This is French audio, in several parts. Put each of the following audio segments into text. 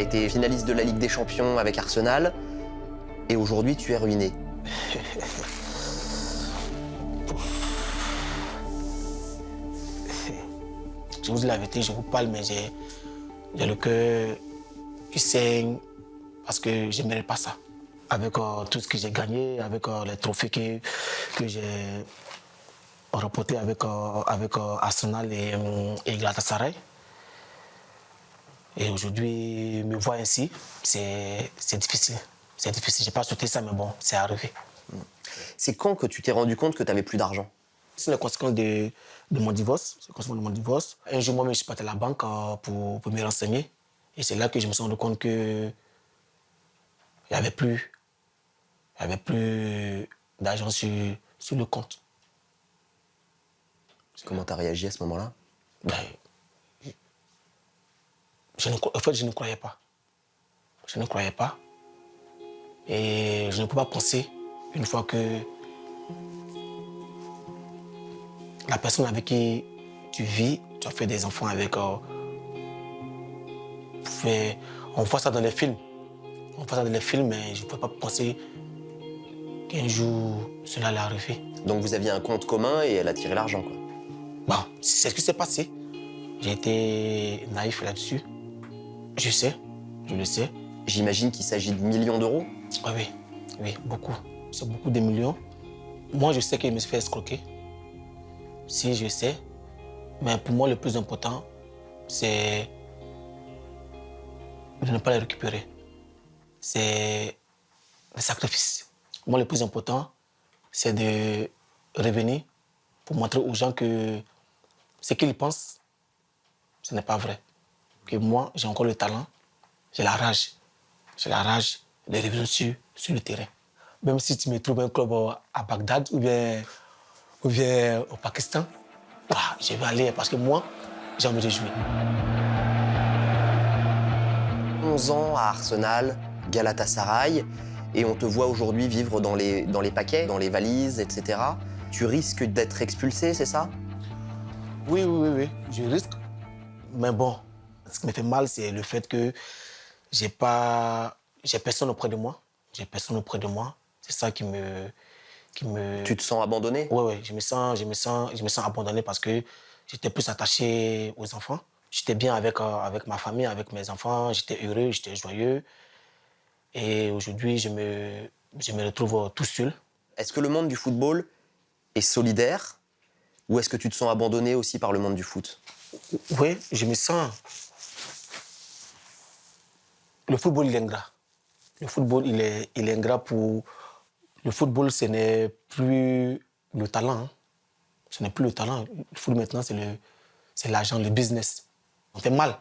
été finaliste de la Ligue des Champions avec Arsenal. Et aujourd'hui, tu es ruiné. Je vous dis la vérité, je vous parle, mais j'ai le cœur qui saigne parce que je ne mérite pas ça. Avec tout ce que j'ai gagné, avec les trophées que j'ai remportés avec Arsenal et Galatasaray. Et aujourd'hui, me voir ainsi, c'est difficile. C'est difficile. Je n'ai pas souhaité ça, mais bon, c'est arrivé. C'est quand que tu t'es rendu compte que tu n'avais plus d'argent? C'est la conséquence de mon divorce. C'est la conséquence de mon divorce. Un jour, moi-même, je suis parti à la banque pour me renseigner. Et c'est là que je me suis rendu compte qu'il n'y avait plus d'argent sur le compte. Comment tu as réagi à ce moment-là? Ben, je ne croyais pas. Je ne croyais pas. Et je ne pouvais pas penser, une fois que la personne avec qui tu vis, tu as fait des enfants avec... on voit ça dans les films. On voit ça dans les films, mais je ne pouvais pas penser qu'un jour, cela allait arriver. Donc vous aviez un compte commun et elle a tiré l'argent, quoi. Bon, c'est ce qui s'est passé. J'ai été naïf là-dessus. Je sais, je le sais. J'imagine qu'il s'agit de millions d'euros. Oui, beaucoup. C'est beaucoup de millions. Moi, je sais que je me suis fait escroquer. Si, je sais. Mais pour moi, le plus important, c'est de ne pas les récupérer. C'est le sacrifice. Pour moi, le plus important, c'est de revenir pour montrer aux gens que ce qu'ils pensent, ce n'est pas vrai. Que moi, j'ai encore le talent, j'ai la rage. J'ai la rage de revenir sur le terrain. Même si tu me trouves un club à Bagdad ou bien au Pakistan, je vais aller parce que moi, j'ai envie de jouer. 11 ans à Arsenal, Galatasaray, et on te voit aujourd'hui vivre dans les paquets, dans les valises, etc. Tu risques d'être expulsé, c'est ça? Oui, je risque. Mais bon, ce qui me fait mal, c'est le fait que j'ai personne auprès de moi. J'ai personne auprès de moi. C'est ça qui me... Tu te sens abandonné? Oui, je me sens abandonné parce que j'étais plus attaché aux enfants. J'étais bien avec ma famille, avec mes enfants. J'étais heureux, j'étais joyeux. Et aujourd'hui, je me retrouve tout seul. Est-ce que le monde du football est solidaire ou est-ce que tu te sens abandonné aussi par le monde du foot? Oui, je me sens... Le football, il est ingrat. Le football, il est ingrat pour... Le football, ce n'est plus le talent. Hein. Ce n'est plus le talent. Le football, maintenant, c'est l'argent, le business. On fait mal.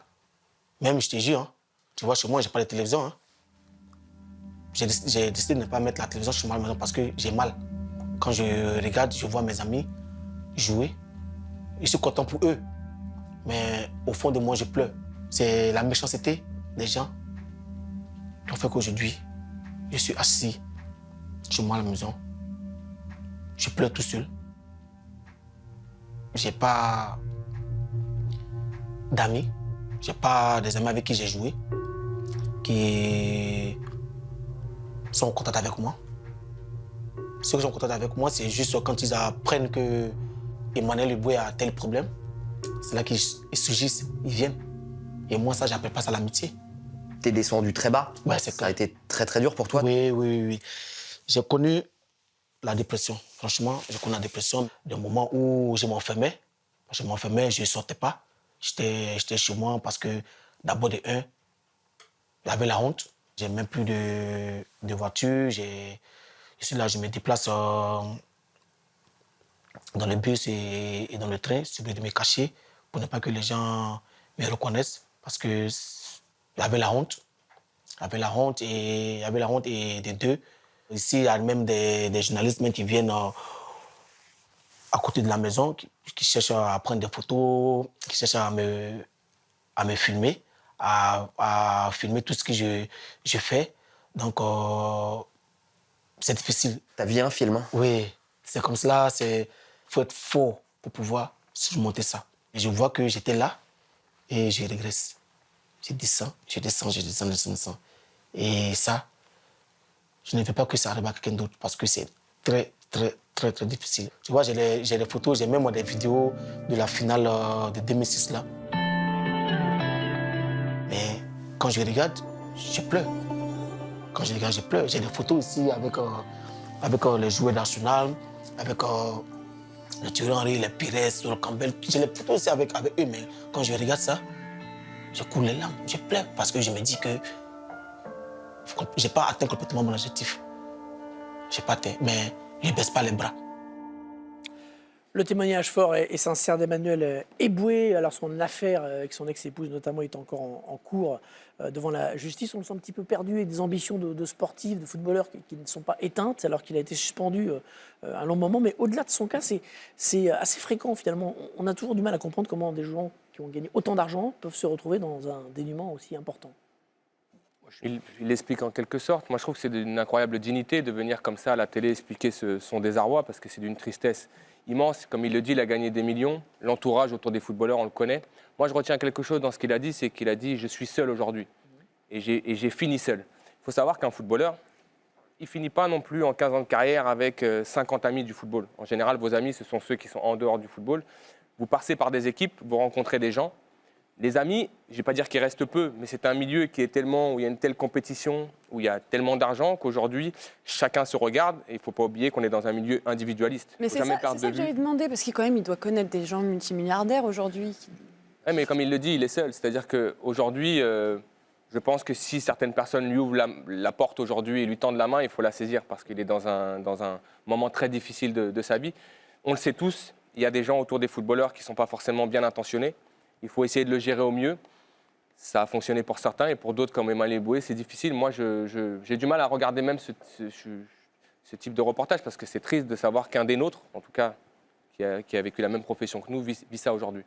Même, je te jure, hein, tu vois, chez moi, je n'ai pas de télévision. Hein. J'ai décidé de ne pas mettre la télévision chez moi maintenant parce que j'ai mal. Quand je regarde, je vois mes amis jouer. Je suis content pour eux. Mais au fond de moi, je pleure. C'est la méchanceté des gens qui ont fait qu'aujourd'hui, je suis assis chez moi à la maison. Je pleure tout seul. J'ai pas d'amis. J'ai pas des amis avec qui j'ai joué qui sont en contact avec moi. Ceux qui sont en contact avec moi, c'est juste quand ils apprennent que Emmanuel Eboué a tel problème. C'est là qu'ils surgissent, ils viennent. Et moi, ça, j'appelle pas ça l'amitié. T'es descendu très bas. Ouais, c'est ça a été très très dur pour toi. Oui. J'ai connu la dépression. Franchement, j'ai connu la dépression. Des moments où je m'enfermais. Je ne sortais pas. J'étais chez moi parce que d'abord j'avais la honte. J'ai même plus de voiture. Je suis là, je me déplace dans le bus et dans le train, je de me cacher pour ne pas que les gens me reconnaissent parce que j'avais la honte. J'avais la honte et des deux. Ici, il y a même des journalistes même qui viennent à côté de la maison, qui cherchent à prendre des photos, qui cherchent à me filmer, à filmer tout ce que je fais. Donc, c'est difficile. T'as vu un film, hein? Oui, c'est comme cela, il faut être fort pour pouvoir surmonter ça. Et je vois que j'étais là et je régresse. je descends. Et ça, je ne veux pas que ça arrive à quelqu'un d'autre parce que c'est très, très, très, très difficile. Tu vois, j'ai des photos, j'ai même des vidéos de la finale de 2006 là. Mais quand je regarde, je pleure. Quand je regarde, je pleure. J'ai des photos ici avec les joueurs d'Arsenal, avec le Thierry Henry, les Pires, le Campbell. J'ai les photos aussi avec eux, mais quand je regarde ça, je coule les larmes, je pleure parce que je me dis que je n'ai pas atteint complètement mon objectif. Je n'ai pas atteint, mais je ne baisse pas les bras. Le témoignage fort et sincère d'Emmanuel Eboué, alors son affaire avec son ex-épouse notamment est encore en cours devant la justice. On le sent un petit peu perdu avec des ambitions de sportifs, de footballeurs qui ne sont pas éteintes alors qu'il a été suspendu un long moment. Mais au-delà de son cas, c'est assez fréquent finalement. On a toujours du mal à comprendre comment des gens qui ont gagné autant d'argent peuvent se retrouver dans un dénuement aussi important. Il l'explique en quelque sorte. Moi, je trouve que c'est d'une incroyable dignité de venir comme ça à la télé expliquer son désarroi parce que c'est d'une tristesse immense. Comme il le dit, il a gagné des millions. L'entourage autour des footballeurs, on le connaît. Moi, je retiens quelque chose dans ce qu'il a dit, c'est qu'il a dit « je suis seul aujourd'hui ». Et j'ai fini seul. Il faut savoir qu'un footballeur, il ne finit pas non plus en 15 ans de carrière avec 50 amis du football. En général, vos amis, ce sont ceux qui sont en dehors du football. Vous passez par des équipes, vous rencontrez des gens. Les amis, je ne vais pas dire qu'il reste peu, mais c'est un milieu qui est tellement, où il y a une telle compétition, où il y a tellement d'argent qu'aujourd'hui, chacun se regarde. Et il ne faut pas oublier qu'on est dans un milieu individualiste. Mais c'est ça que j'avais demandé, parce qu'il il doit connaître des gens multimilliardaires aujourd'hui. Oui, mais comme il le dit, il est seul. C'est-à-dire qu'aujourd'hui, je pense que si certaines personnes lui ouvrent la porte aujourd'hui et lui tendent la main, il faut la saisir parce qu'il est dans un moment très difficile de sa vie. On le sait tous, il y a des gens autour des footballeurs qui ne sont pas forcément bien intentionnés. Il faut essayer de le gérer au mieux. Ça a fonctionné pour certains et pour d'autres comme Emmanuel Eboué, c'est difficile. Moi, j'ai du mal à regarder même ce type de reportage parce que c'est triste de savoir qu'un des nôtres, en tout cas qui a vécu la même profession que nous, vit ça aujourd'hui.